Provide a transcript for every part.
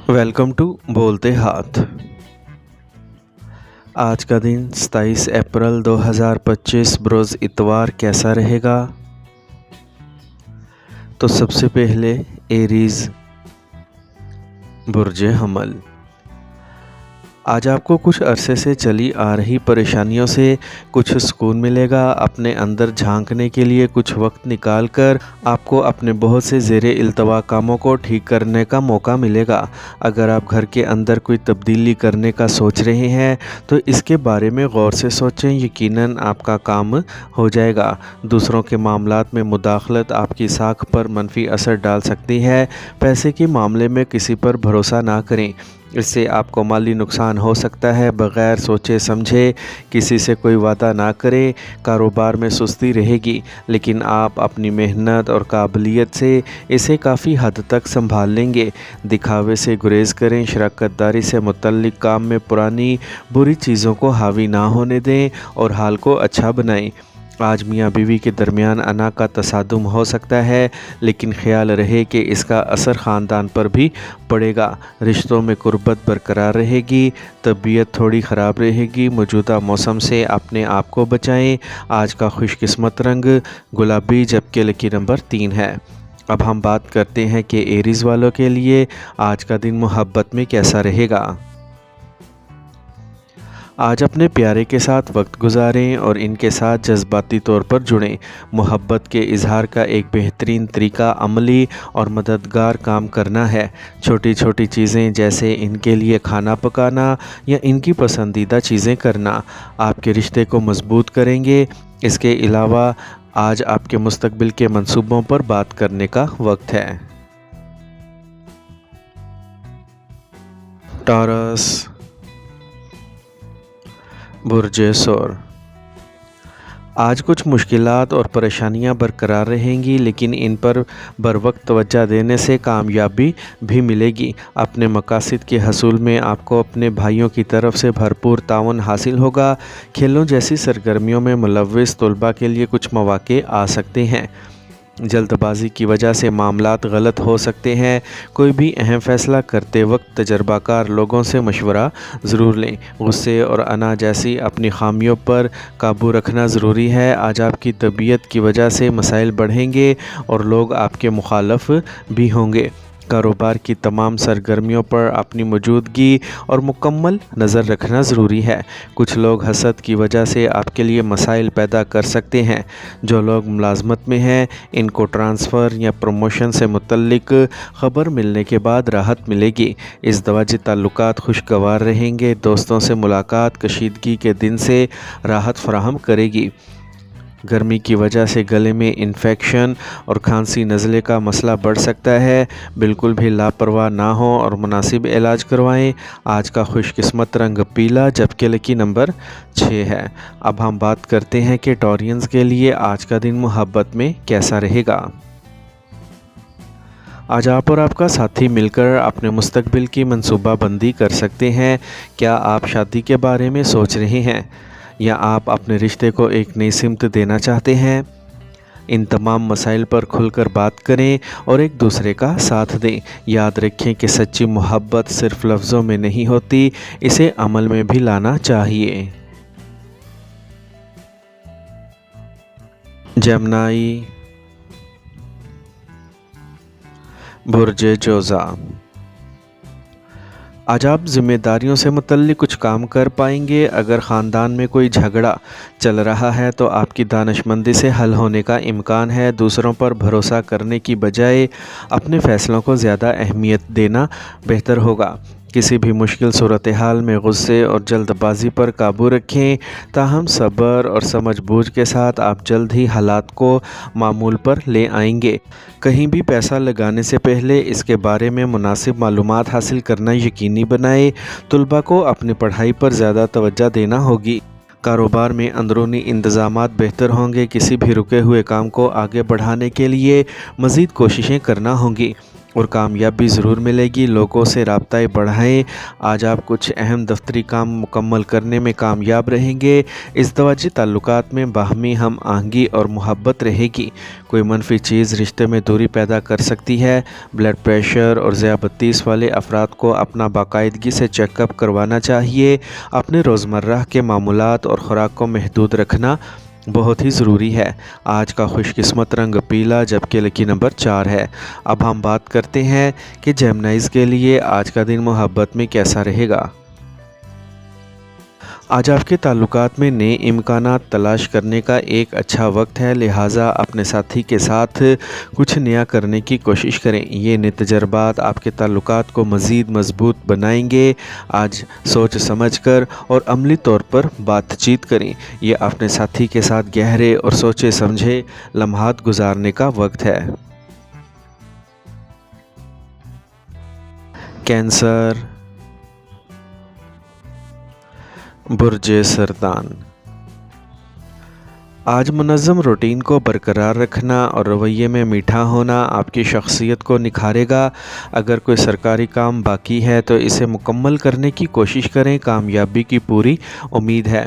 Welcome to बोलते हाथ। आज का दिन 27 अप्रैल 2025 बरोज़ इतवार कैसा रहेगा? तो सबसे पहले एरीज़ बुर्ज हमल। आज आपको कुछ अरसे से चली आ रही परेशानियों से कुछ सुकून मिलेगा। अपने अंदर झांकने के लिए कुछ वक्त निकाल कर आपको अपने बहुत से ज़ेरे इल्तवा कामों को ठीक करने का मौका मिलेगा। अगर आप घर के अंदर कोई तब्दीली करने का सोच रहे हैं तो इसके बारे में गौर से सोचें, यकीनन आपका काम हो जाएगा। दूसरों के मामलात में मुदाखलत आपकी साख पर मनफी असर डाल सकती है। पैसे के मामले में किसी पर भरोसा ना करें, इससे आपको माली नुकसान हो सकता है। बग़ैर सोचे समझे किसी से कोई वादा ना करें। कारोबार में सुस्ती रहेगी, लेकिन आप अपनी मेहनत और काबिलियत से इसे काफ़ी हद तक संभाल लेंगे। दिखावे से गुरेज़ करें। शराकतदारी से मुतल्लिक़ काम में पुरानी बुरी चीज़ों को हावी ना होने दें और हाल को अच्छा बनाएं। आज मियाँ बीवी के दरमियान अना का तसादुम हो सकता है, लेकिन ख्याल रहे कि इसका असर ख़ानदान पर भी पड़ेगा। रिश्तों में कुर्बत बरकरार रहेगी। तबीयत थोड़ी ख़राब रहेगी। मौजूदा मौसम से अपने आप को बचाएं। आज का खुशकिस्मत रंग गुलाबी, जबकि लकी नंबर 3 है। अब हम बात करते हैं कि एरीज़ वालों के लिए आज का दिन मोहब्बत में कैसा रहेगा। आज अपने प्यारे के साथ वक्त गुजारें और इनके साथ जज्बाती तौर पर जुड़ें। मोहब्बत के इजहार का एक बेहतरीन तरीका अमली और मददगार काम करना है। छोटी छोटी चीज़ें जैसे इनके लिए खाना पकाना या इनकी पसंदीदा चीज़ें करना आपके रिश्ते को मजबूत करेंगे। इसके अलावा आज आपके मुस्तकबिल के मंसूबों पर बात करने का वक्त है। टॉरस बुर्ज सौर। आज कुछ मुश्किलात और परेशानियां बरकरार रहेंगी, लेकिन इन पर बर वक्त तवज्जो देने से कामयाबी भी मिलेगी। अपने मकासद के हसूल में आपको अपने भाइयों की तरफ से भरपूर ताउन हासिल होगा। खेलों जैसी सरगर्मियों में मुलव्विस तलबा के लिए कुछ मौके आ सकते हैं। जल्दबाजी की वजह से मामलात गलत हो सकते हैं। कोई भी अहम फ़ैसला करते वक्त तजर्बाकार लोगों से मशवरा ज़रूर लें। गुस्से और अना जैसी अपनी खामियों पर काबू रखना ज़रूरी है। आज आपकी तबीयत की वजह से मसाइल बढ़ेंगे और लोग आपके मुखालफ भी होंगे। कारोबार की तमाम सरगर्मियों पर अपनी मौजूदगी और मुकम्मल नज़र रखना ज़रूरी है। कुछ लोग हसद की वजह से आपके लिए मसाइल पैदा कर सकते हैं। जो लोग मुलाजमत में हैं, इनको ट्रांसफ़र या प्रमोशन से मुतल्लिक ख़बर मिलने के बाद राहत मिलेगी। इज़दवाजी ताल्लुकात खुशगवार रहेंगे। दोस्तों से मुलाकात कशीदगी के दिन से राहत फराहम करेगी। गर्मी की वजह से गले में इन्फेक्शन और खांसी नज़ले का मसला बढ़ सकता है। बिल्कुल भी लापरवाह ना हो और मुनासिब इलाज करवाएं। आज का खुशकिस्मत रंग पीला, जबकि लकी नंबर 6 है। अब हम बात करते हैं कि टॉरियंस के लिए आज का दिन मोहब्बत में कैसा रहेगा। आज आप और आपका साथी मिलकर अपने मुस्तकबिल की मंसूबाबंदी कर सकते हैं। क्या आप शादी के बारे में सोच रहे हैं या आप अपने रिश्ते को एक नई सिमत देना चाहते हैं? इन तमाम मसाइल पर खुलकर बात करें और एक दूसरे का साथ दें। याद रखें कि सच्ची मोहब्बत सिर्फ लफ्ज़ों में नहीं होती, इसे अमल में भी लाना चाहिए। जमनाई बुर्ज जोज़ा। आज आप ज़िम्मेदारियों से मुतल्लिक़ कुछ काम कर पाएंगे। अगर ख़ानदान में कोई झगड़ा चल रहा है तो आपकी दानिशमंदी से हल होने का इम्कान है। दूसरों पर भरोसा करने की बजाय अपने फ़ैसलों को ज़्यादा अहमियत देना बेहतर होगा। किसी भी मुश्किल सूरत हाल में गुस्से और जल्दबाजी पर काबू रखें। ताहम सब्र और समझबूझ के साथ आप जल्द ही हालात को मामूल पर ले आएंगे। कहीं भी पैसा लगाने से पहले इसके बारे में मुनासिब मालूमात हासिल करना यकीनी बनाएं। तलबा को अपनी पढ़ाई पर ज़्यादा तवज्जो देना होगी। कारोबार में अंदरूनी इंतज़ामात बेहतर होंगे। किसी भी रुके हुए काम को आगे बढ़ाने के लिए मज़ीद कोशिशें करना होंगी। اور کامیابی ضرور ملے گی۔ لوگوں سے رابطہ بڑھائیں۔ آج آپ کچھ اہم دفتری کام مکمل کرنے میں کامیاب رہیں گے۔ ازدواجی تعلقات میں باہمی ہم آہنگی اور محبت رہے گی۔ کوئی منفی چیز رشتے میں دوری پیدا کر سکتی ہے۔ بلڈ پریشر اور ذیابیطس والے افراد کو اپنا باقاعدگی سے چیک اپ کروانا چاہیے۔ اپنے روزمرہ کے معمولات اور خوراک کو محدود رکھنا بہت ہی ضروری ہے۔ آج کا خوش قسمت رنگ پیلا جبکہ لکی نمبر 4 ہے۔ اب ہم بات کرتے ہیں کہ جیمنائز کے لیے آج کا دن محبت میں کیسا رہے گا۔ آج آپ کے تعلقات میں نئے امکانات تلاش کرنے کا ایک اچھا وقت ہے، لہٰذا اپنے ساتھی کے ساتھ کچھ نیا کرنے کی کوشش کریں۔ یہ نئے تجربات آپ کے تعلقات کو مزید مضبوط بنائیں گے۔ آج سوچ سمجھ کر اور عملی طور پر بات چیت کریں۔ یہ اپنے ساتھی کے ساتھ گہرے اور سوچے سمجھے لمحات گزارنے کا وقت ہے۔ کینسر، برج سرطان۔ آج منظم روٹین کو برقرار رکھنا اور رویے میں میٹھا ہونا آپ کی شخصیت کو نکھارے گا۔ اگر کوئی سرکاری کام باقی ہے تو اسے مکمل کرنے کی کوشش کریں، کامیابی کی پوری امید ہے۔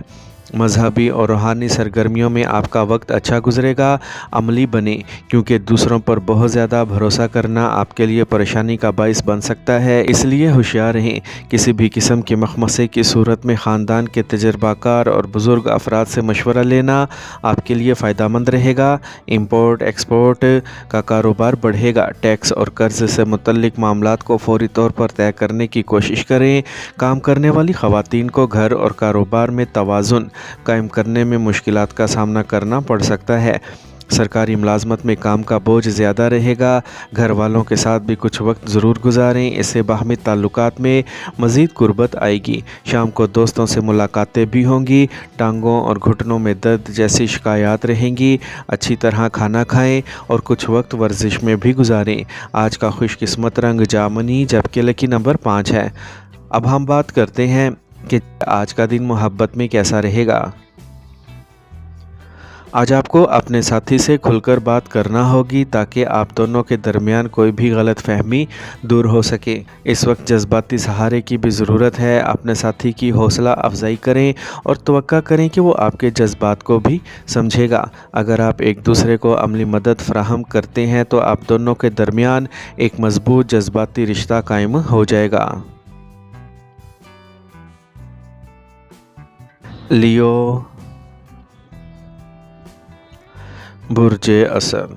مذہبی اور روحانی سرگرمیوں میں آپ کا وقت اچھا گزرے گا۔ عملی بنیں کیونکہ دوسروں پر بہت زیادہ بھروسہ کرنا آپ کے لیے پریشانی کا باعث بن سکتا ہے، اس لیے ہوشیار رہیں۔ کسی بھی قسم کے مخمصے کی صورت میں خاندان کے تجربہ کار اور بزرگ افراد سے مشورہ لینا آپ کے لیے فائدہ مند رہے گا۔ امپورٹ ایکسپورٹ کا کاروبار بڑھے گا۔ ٹیکس اور قرض سے متعلق معاملات کو فوری طور پر طے کرنے کی کوشش کریں۔ کام کرنے والی خواتین کو گھر اور کاروبار میں توازن قائم کرنے میں مشکلات کا سامنا کرنا پڑ سکتا ہے۔ سرکاری ملازمت میں کام کا بوجھ زیادہ رہے گا۔ گھر والوں کے ساتھ بھی کچھ وقت ضرور گزاریں، اس سے باہمی تعلقات میں مزید قربت آئے گی۔ شام کو دوستوں سے ملاقاتیں بھی ہوں گی۔ ٹانگوں اور گھٹنوں میں درد جیسی شکایات رہیں گی۔ اچھی طرح کھانا کھائیں اور کچھ وقت ورزش میں بھی گزاریں۔ آج کا خوش قسمت رنگ جامنی جبکہ لکی نمبر 5 ہے۔ اب ہم بات کرتے ہیں کہ آج کا دن محبت میں کیسا رہے گا۔ آج آپ کو اپنے ساتھی سے کھل کر بات کرنا ہوگی تاکہ آپ دونوں کے درمیان کوئی بھی غلط فہمی دور ہو سکے۔ اس وقت جذباتی سہارے کی بھی ضرورت ہے۔ اپنے ساتھی کی حوصلہ افزائی کریں اور توقع کریں کہ وہ آپ کے جذبات کو بھی سمجھے گا۔ اگر آپ ایک دوسرے کو عملی مدد فراہم کرتے ہیں تو آپ دونوں کے درمیان ایک مضبوط جذباتی رشتہ قائم ہو جائے گا۔ لیو، برج اسد۔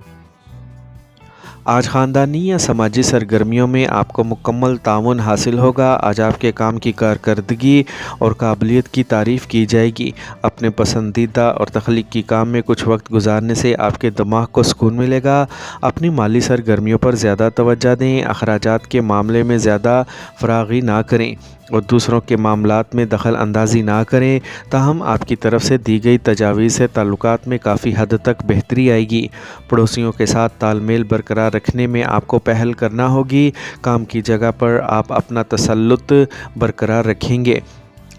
آج خاندانی یا سماجی سرگرمیوں میں آپ کو مکمل تعاون حاصل ہوگا۔ آج آپ کے کام کی کارکردگی اور قابلیت کی تعریف کی جائے گی۔ اپنے پسندیدہ اور تخلیقی کام میں کچھ وقت گزارنے سے آپ کے دماغ کو سکون ملے گا۔ اپنی مالی سرگرمیوں پر زیادہ توجہ دیں۔ اخراجات کے معاملے میں زیادہ فراغی نہ کریں اور دوسروں کے معاملات میں دخل اندازی نہ کریں۔ تاہم آپ کی طرف سے دی گئی تجاویز سے تعلقات میں کافی حد تک بہتری آئے گی۔ پڑوسیوں کے ساتھ تال میل برقرار رکھنے میں آپ کو پہل کرنا ہوگی۔ کام کی جگہ پر آپ اپنا تسلط برقرار رکھیں گے۔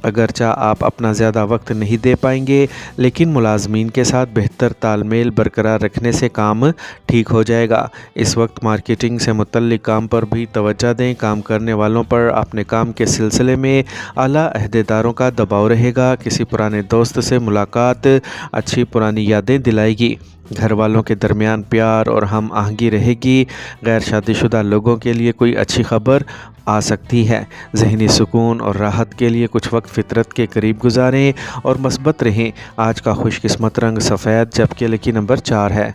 اگرچہ آپ اپنا زیادہ وقت نہیں دے پائیں گے لیکن ملازمین کے ساتھ بہتر تال میل برقرار رکھنے سے کام ٹھیک ہو جائے گا۔ اس وقت مارکیٹنگ سے متعلق کام پر بھی توجہ دیں۔ کام کرنے والوں پر اپنے کام کے سلسلے میں اعلیٰ عہدیداروں کا دباؤ رہے گا۔ کسی پرانے دوست سے ملاقات اچھی پرانی یادیں دلائے گی۔ گھر والوں کے درمیان پیار اور ہم آہنگی رہے گی۔ غیر شادی شدہ لوگوں کے لیے کوئی اچھی خبر آ سکتی ہے۔ ذہنی سکون اور راحت کے لیے کچھ وقت فطرت کے قریب گزاریں اور مثبت رہیں۔ آج کا خوش قسمت رنگ سفید جبکہ لکی نمبر 4 ہے۔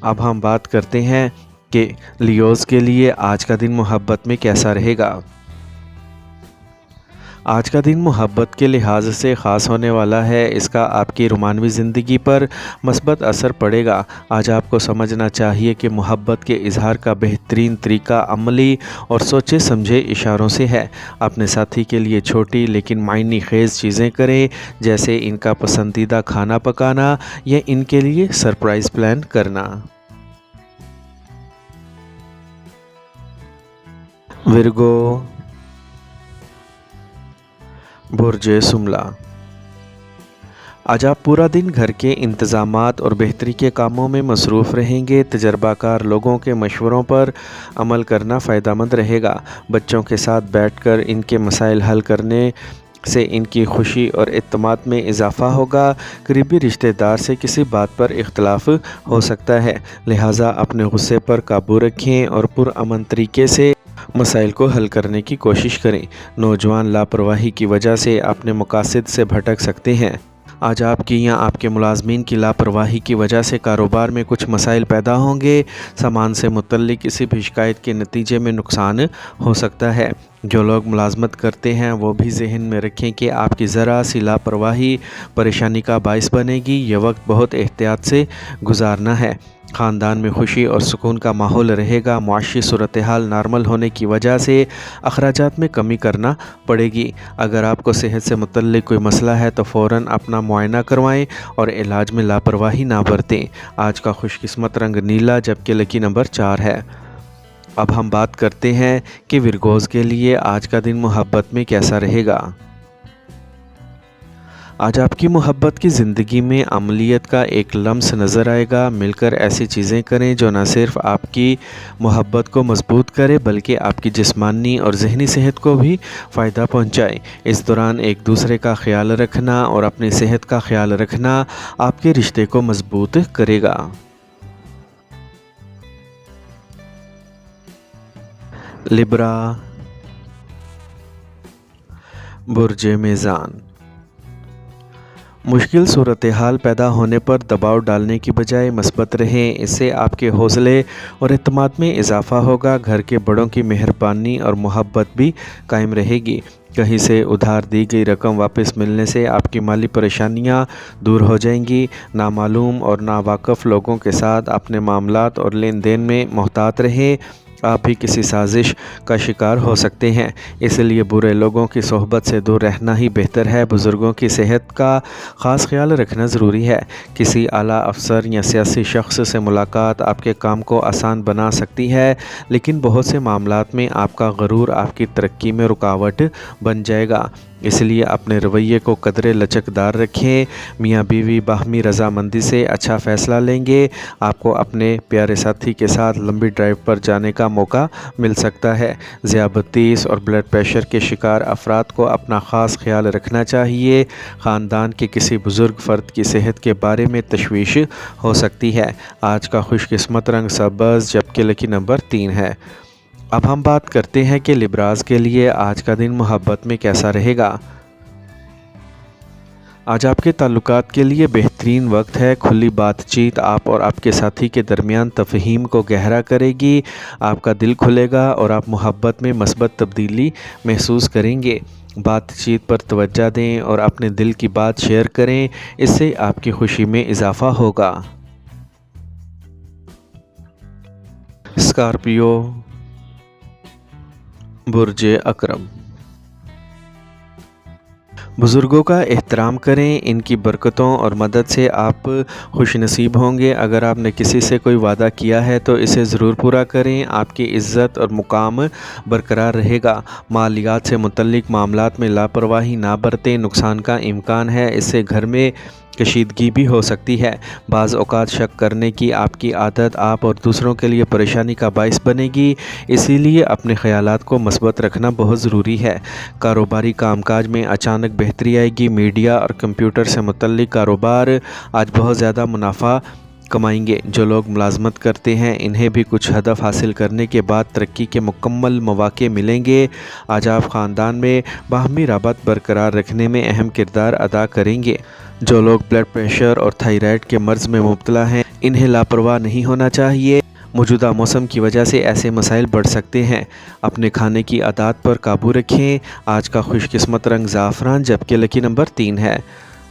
اب ہم بات کرتے ہیں کہ لیوز کے لیے آج کا دن محبت میں کیسا رہے گا۔ آج کا دن محبت کے لحاظ سے خاص ہونے والا ہے۔ اس کا آپ کی رومانوی زندگی پر مثبت اثر پڑے گا۔ آج آپ کو سمجھنا چاہیے کہ محبت کے اظہار کا بہترین طریقہ عملی اور سوچے سمجھے اشاروں سے ہے۔ اپنے ساتھی کے لیے چھوٹی لیکن معنی خیز چیزیں کریں، جیسے ان کا پسندیدہ کھانا پکانا یا ان کے لیے سرپرائز پلان کرنا۔ ورگو، برج شملہ۔ آج آپ پورا دن گھر کے انتظامات اور بہتری کے کاموں میں مصروف رہیں گے۔ تجربہ کار لوگوں کے مشوروں پر عمل کرنا فائدہ مند رہے گا۔ بچوں کے ساتھ بیٹھ کر ان کے مسائل حل کرنے سے ان کی خوشی اور اعتماد میں اضافہ ہوگا۔ قریبی رشتہ دار سے کسی بات پر اختلاف ہو سکتا ہے، لہٰذا اپنے غصے پر قابو رکھیں اور پرامن طریقے سے مسائل کو حل کرنے کی کوشش کریں۔ نوجوان لاپرواہی کی وجہ سے اپنے مقاصد سے بھٹک سکتے ہیں۔ آج آپ کی یا آپ کے ملازمین کی لاپرواہی کی وجہ سے کاروبار میں کچھ مسائل پیدا ہوں گے۔ سامان سے متعلق کسی بھی شکایت کے نتیجے میں نقصان ہو سکتا ہے۔ جو لوگ ملازمت کرتے ہیں وہ بھی ذہن میں رکھیں کہ آپ کی ذرا سی لاپرواہی پریشانی کا باعث بنے گی۔ یہ وقت بہت احتیاط سے گزارنا ہے۔ خاندان میں خوشی اور سکون کا ماحول رہے گا۔ معاشی صورتحال نارمل ہونے کی وجہ سے اخراجات میں کمی کرنا پڑے گی۔ اگر آپ کو صحت سے متعلق کوئی مسئلہ ہے تو فوراً اپنا معائنہ کروائیں اور علاج میں لاپرواہی نہ برتیں۔ آج کا خوش قسمت رنگ نیلا جبکہ لکی نمبر 4 ہے۔ اب ہم بات کرتے ہیں کہ ورگوز کے لیے آج کا دن محبت میں کیسا رہے گا۔ آج آپ کی محبت کی زندگی میں عملیت کا ایک لمس نظر آئے گا۔ مل کر ایسی چیزیں کریں جو نہ صرف آپ کی محبت کو مضبوط کرے بلکہ آپ کی جسمانی اور ذہنی صحت کو بھی فائدہ پہنچائے۔ اس دوران ایک دوسرے کا خیال رکھنا اور اپنی صحت کا خیال رکھنا آپ کے رشتے کو مضبوط کرے گا۔ لبرا، برج میزان۔ مشکل صورتحال پیدا ہونے پر دباؤ ڈالنے کی بجائے مثبت رہیں، اس سے آپ کے حوصلے اور اعتماد میں اضافہ ہوگا۔ گھر کے بڑوں کی مہربانی اور محبت بھی قائم رہے گی۔ کہیں سے ادھار دی گئی رقم واپس ملنے سے آپ کی مالی پریشانیاں دور ہو جائیں گی۔ نامعلوم اور ناواقف لوگوں کے ساتھ اپنے معاملات اور لین دین میں محتاط رہیں، آپ بھی کسی سازش کا شکار ہو سکتے ہیں، اس لیے برے لوگوں کی صحبت سے دور رہنا ہی بہتر ہے۔ بزرگوں کی صحت کا خاص خیال رکھنا ضروری ہے۔ کسی اعلیٰ افسر یا سیاسی شخص سے ملاقات آپ کے کام کو آسان بنا سکتی ہے، لیکن بہت سے معاملات میں آپ کا غرور آپ کی ترقی میں رکاوٹ بن جائے گا، اس لیے اپنے رویے کو قدرے لچکدار رکھیں۔ میاں بیوی باہمی رضامندی سے اچھا فیصلہ لیں گے۔ آپ کو اپنے پیارے ساتھی کے ساتھ لمبی ڈرائیو پر جانے کا موقع مل سکتا ہے۔ ذیابیطس اور بلڈ پریشر کے شکار افراد کو اپنا خاص خیال رکھنا چاہیے۔ خاندان کے کسی بزرگ فرد کی صحت کے بارے میں تشویش ہو سکتی ہے۔ آج کا خوش قسمت رنگ سبز جبکہ لکی نمبر 3 ہے۔ اب ہم بات کرتے ہیں کہ لبراز کے لیے آج کا دن محبت میں کیسا رہے گا۔ آج آپ کے تعلقات کے لیے بہترین وقت ہے۔ کھلی بات چیت آپ اور آپ کے ساتھی کے درمیان تفہیم کو گہرا کرے گی۔ آپ کا دل کھلے گا اور آپ محبت میں مثبت تبدیلی محسوس کریں گے۔ بات چیت پر توجہ دیں اور اپنے دل کی بات شیئر کریں، اس سے آپ کی خوشی میں اضافہ ہوگا۔ اسکارپیو، برج اکرم۔ بزرگوں کا احترام کریں، ان کی برکتوں اور مدد سے آپ خوش نصیب ہوں گے۔ اگر آپ نے کسی سے کوئی وعدہ کیا ہے تو اسے ضرور پورا کریں، آپ کی عزت اور مقام برقرار رہے گا۔ مالیات سے متعلق معاملات میں لاپرواہی نہ برتیں، نقصان کا امکان ہے، اس سے گھر میں کشیدگی بھی ہو سکتی ہے۔ بعض اوقات شک کرنے کی آپ کی عادت آپ اور دوسروں کے لیے پریشانی کا باعث بنے گی، اسی لیے اپنے خیالات کو مثبت رکھنا بہت ضروری ہے۔ کاروباری کام کاج میں اچانک بہتری آئے گی۔ میڈیا اور کمپیوٹر سے متعلق کاروبار آج بہت زیادہ منافع کمائیں گے۔ جو لوگ ملازمت کرتے ہیں انہیں بھی کچھ ہدف حاصل کرنے کے بعد ترقی کے مکمل مواقع ملیں گے۔ آج آپ خاندان میں باہمی رابط برقرار رکھنے میں اہم کردار ادا کریں گے۔ جو لوگ بلڈ پریشر اور تھائرائیڈ کے مرض میں مبتلا ہیں انہیں لاپرواہ نہیں ہونا چاہیے۔ موجودہ موسم کی وجہ سے ایسے مسائل بڑھ سکتے ہیں۔ اپنے کھانے کی عادات پر قابو رکھیں۔ آج کا خوش قسمت رنگ زعفران جبکہ لکی نمبر 3 ہے۔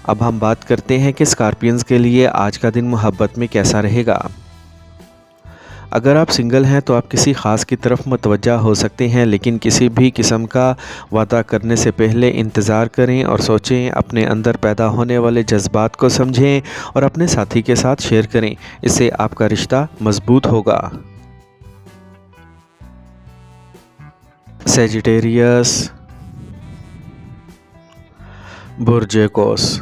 اب ہم بات کرتے ہیں کہ اسکارپینز کے لیے آج کا دن محبت میں کیسا رہے گا۔ اگر آپ سنگل ہیں تو آپ کسی خاص کی طرف متوجہ ہو سکتے ہیں، لیکن کسی بھی قسم کا وعدہ کرنے سے پہلے انتظار کریں اور سوچیں۔ اپنے اندر پیدا ہونے والے جذبات کو سمجھیں اور اپنے ساتھی کے ساتھ شیئر کریں، اس سے آپ کا رشتہ مضبوط ہوگا۔ سیجیٹیریس، برج قوس۔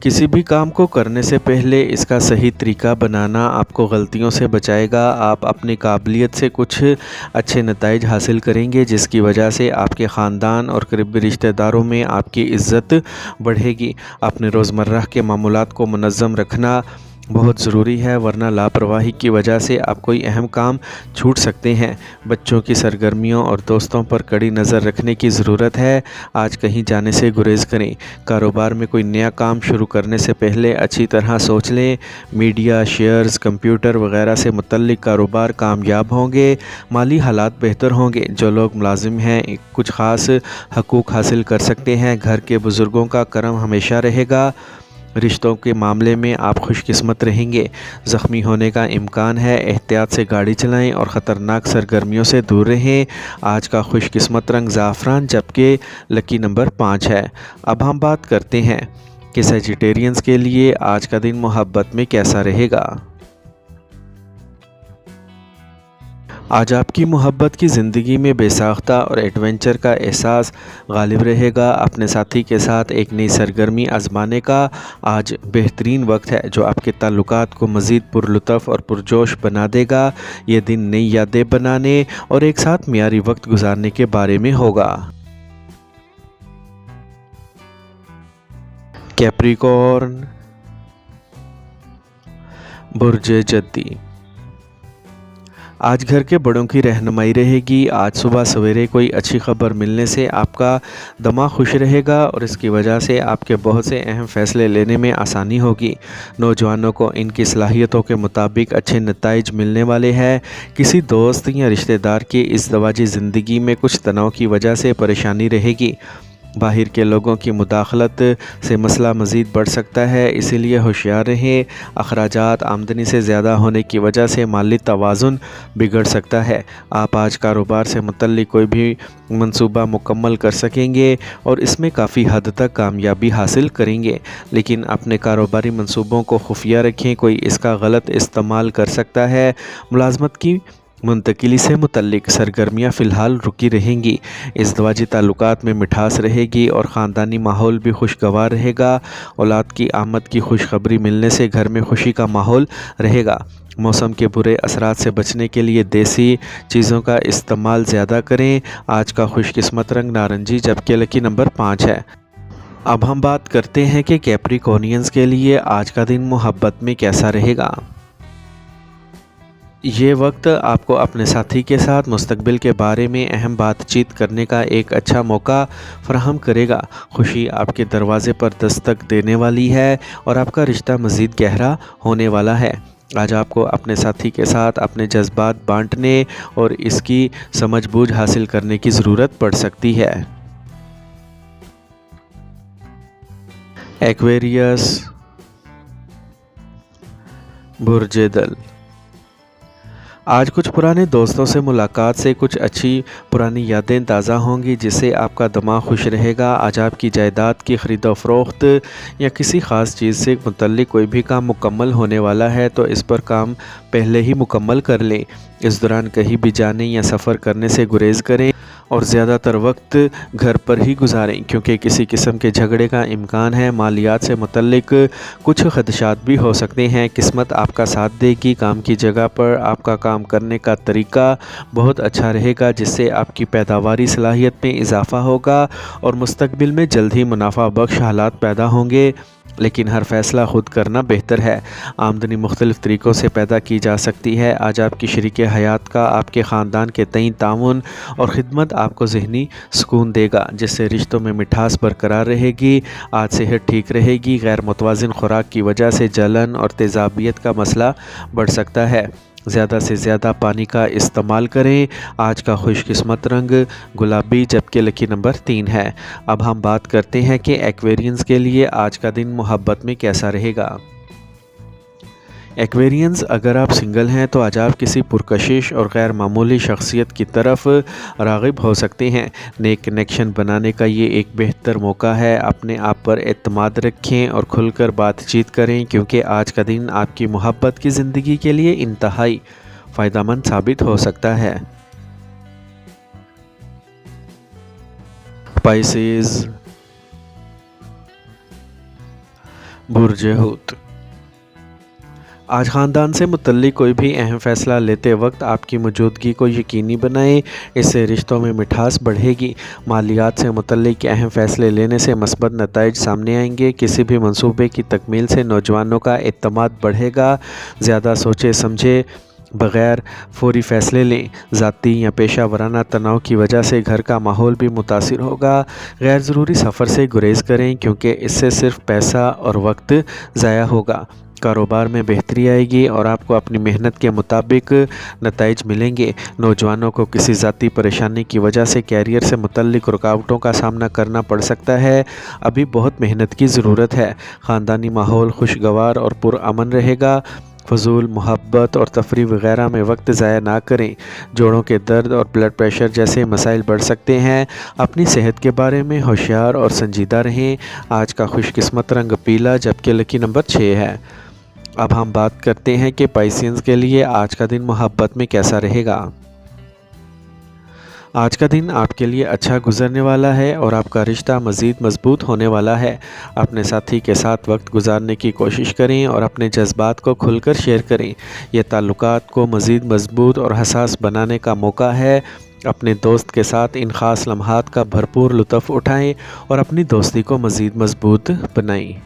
किसी भी काम को करने से पहले इसका सही तरीका बनाना आपको गलतियों से बचाएगा। आप अपनी काबिलियत से कुछ अच्छे नताइज हासिल करेंगे, जिसकी वजह से आपके ख़ानदान और करीबी रिश्तेदारों में आपकी इज़्ज़त बढ़ेगी। अपने रोज़मर्रा के मामूलात को मुनज़्ज़म रखना बहुत ज़रूरी है, वरना लापरवाही की वजह से आप कोई अहम काम छूट सकते हैं। बच्चों की सरगर्मियों और दोस्तों पर कड़ी नज़र रखने की ज़रूरत है। आज कहीं जाने से गुरेज़ करें। कारोबार में कोई नया काम शुरू करने से पहले अच्छी तरह सोच लें। मीडिया, शेयर्स, कंप्यूटर वगैरह से मुतल्लिक कारोबार कामयाब होंगे। माली हालात बेहतर होंगे। जो लोग मुलाजिम हैं कुछ ख़ास हकूक़ हासिल कर सकते हैं। घर के बुज़ुर्गों का करम हमेशा रहेगा। रिश्तों के मामले में आप खुशकिस्मत रहेंगे। ज़ख्मी होने का इम्कान है, एहतियात से गाड़ी चलाएं और ख़तरनाक सरगर्मियों से दूर रहें। आज का खुशकिस्मत रंग ज़ाफ़रान, जबकि लकी नंबर 5 है। अब हम बात करते हैं कि सजिटेरियंस के लिए आज का दिन मोहब्बत में कैसा रहेगा। आज आपकी मोहब्बत की ज़िंदगी में बेसाख्ता और एडवेंचर का एहसास गालिब रहेगा। अपने साथी के साथ एक नई सरगर्मी आजमाने का आज बेहतरीन वक्त है, जो आपके ताल्लुकात को मज़ीद पुरलुत्फ़ और पुरजोश बना देगा। ये दिन नई यादें बनाने और एक साथ मियारी वक्त गुजारने के बारे में होगा। कैप्रिकॉर्न, बुर्ज जद्दी। आज घर के बड़ों की रहनुमाई रहेगी। आज सुबह सवेरे कोई अच्छी खबर मिलने से आपका दिमाग खुश रहेगा और इसकी वजह से आपके बहुत से अहम फ़ैसले लेने में आसानी होगी। नौजवानों को इनकी सलाहियतों के मुताबिक अच्छे नताइज मिलने वाले हैं। किसी दोस्त या रिश्तेदार की इज़दवाजी ज़िंदगी में कुछ तनाव की वजह से परेशानी रहेगी। बाहर के लोगों की मुदाखलत से मसला मज़ीद बढ़ सकता है, इसीलिए होशियार रहें। अखराजात आमदनी से ज़्यादा होने की वजह से माली तवाज़ुन बिगड़ सकता है। आप आज कारोबार से मुतल्लिक कोई भी मंसूबा मुकम्मल कर सकेंगे और इसमें काफ़ी हद तक कामयाबी हासिल करेंगे, लेकिन अपने कारोबारी मंसूबों को खुफिया रखें। कोई इसका गलत इस्तेमाल कर सकता है। मुलाजमत की मुंतकिली से मुतल्लिक सरगर्मियाँ फ़िलहाल रुकी रहेंगी। इज़दवाजी ताल्लुकात में मिठास रहेगी और ख़ानदानी माहौल भी खुशगवार रहेगा। औलाद की आमद की खुशखबरी मिलने से घर में खुशी का माहौल रहेगा। मौसम के बुरे असरात से बचने के लिए देसी चीज़ों का इस्तेमाल ज़्यादा करें। आज का खुशकिस्मत रंग नारंगी, जबकि लकी नंबर 5 है। अब हम बात करते हैं कि कैप्रिकॉर्नियंस के लिए आज का दिन मोहब्बत में कैसा रहेगा। ये वक्त आपको अपने साथी के साथ मुस्तकबिल के बारे में अहम बातचीत करने का एक अच्छा मौका फराहम करेगा। खुशी आपके दरवाज़े पर दस्तक देने वाली है और आपका रिश्ता मज़ीद गहरा होने वाला है। आज आपको अपने साथी के साथ अपने जज्बात बांटने और इसकी समझ बूझ हासिल करने की ज़रूरत पड़ सकती है। एक्वेरियस, बुर्ज दल। आज कुछ पुराने दोस्तों से मुलाकात से कुछ अच्छी पुरानी यादें ताज़ा होंगी, जिससे आपका दिमाग खुश रहेगा। आज आपकी जायदाद की ख़रीदो फ़रोख्त या किसी ख़ास चीज़ से मुतल्लिक कोई भी काम मुकम्मल होने वाला है, तो इस पर काम पहले ही मुकम्मल कर लें। इस दौरान कहीं भी जाने या सफ़र करने से गुरेज़ करें और ज़्यादातर वक्त घर पर ही गुजारें, क्योंकि किसी किस्म के झगड़े का इम्कान है। मालियात से मुतल्लिक कुछ ख़दशात भी हो सकते हैं। किस्मत आपका साथ देगी। काम की जगह पर आपका काम करने का तरीका बहुत अच्छा रहेगा, जिससे आपकी पैदावारी सलाहियत में इजाफ़ा होगा और मुस्तकबिल में जल्द ही मुनाफा बख्श हालात पैदा होंगे। लेकिन हर फ़ैसला ख़ुद करना बेहतर है। आमदनी मुख्तलिफ़ तरीक़ों से पैदा की जा सकती है। आज आपकी शरीके हयात का आपके ख़ानदान के तईं ताउन और ख़िदमत आपको ज़हनी सुकून देगा, जिससे रिश्तों में मिठास बरकरार रहेगी। आज सेहत ठीक रहेगी। गैर मुतवाज़िन खुराक की वजह से जलन और तेज़ाबियत का मसला बढ़ सकता है। ज़्यादा से ज़्यादा पानी का इस्तेमाल करें। आज का खुशकिस्मत रंग गुलाबी, जबकि लकी नंबर 3 है। अब हम बात करते हैं कि एक्वेरियंस के लिए आज का दिन मोहब्बत में कैसा रहेगा। एक्वेरियंस, अगर आप सिंगल हैं तो आज आप किसी पुरकशिश और गैर मामूली शख्सियत की तरफ राग़िब हो सकते हैं। नए कनेक्शन बनाने का ये एक बेहतर मौका है। अपने आप पर एतमाद रखें और खुलकर बातचीत करें, क्योंकि आज का दिन आपकी मोहब्बत की ज़िंदगी के लिए इंतहाई फ़ायदेमंद साबित हो सकता है। पाइसेस, बुर्ज हूत। आज ख़ानदान से मुतल्लिक़ कोई भी अहम फ़ैसला लेते वक्त आपकी मौजूदगी को यकीनी बनाएं, इससे रिश्तों में मिठास बढ़ेगी। मालियात से मुतल्लिक़ अहम फ़ैसले लेने से मस्बत नताइज सामने आएंगे। किसी भी मंसूबे की तकमील से नौजवानों का एतमाद बढ़ेगा। ज़्यादा सोचे समझे बग़ैर फ़ौरी फ़ैसले लें। ज़ाती या पेशा वराना तनाव की वजह से घर का माहौल भी मुतासिर होगा। गैर ज़रूरी सफ़र से गुरेज़ करें क्योंकि इससे सिर्फ़ पैसा और वक्त ज़ाया होगा। कारोबार में बेहतरी आएगी और आपको अपनी मेहनत के मुताबिक नताइज मिलेंगे। नौजवानों को किसी ज़ाती परेशानी की वजह से कैरियर से मुतल्लिक़ रुकावटों का सामना करना पड़ सकता है। अभी बहुत मेहनत की ज़रूरत है। ख़ानदानी माहौल खुशगवार और पुरअमन रहेगा। फजूल मोहब्बत और तफरी वगैरह में वक्त ज़ाया ना करें। जोड़ों के दर्द और ब्लड प्रेशर जैसे मसाइल बढ़ सकते हैं। अपनी सेहत के बारे में होशियार और संजीदा रहें। आज का खुशकिस्मत रंग पीला जबकि लकी नंबर 6 है। अब हम बात करते हैं कि पाइसियंस के लिए आज का दिन मोहब्बत में कैसा रहेगा। आज का दिन आपके लिए अच्छा गुजरने वाला है और आपका रिश्ता मज़ीद मजबूत होने वाला है। अपने साथी के साथ वक्त गुजारने की कोशिश करें और अपने जज्बात को खुलकर शेयर करें। यह ताल्लुकात को मज़ीद मजबूत और हसास बनाने का मौका है। अपने दोस्त के साथ इन ख़ास लम्हात का भरपूर लुत्फ़ उठाएं और अपनी दोस्ती को मज़ीद मजबूत बनाएं।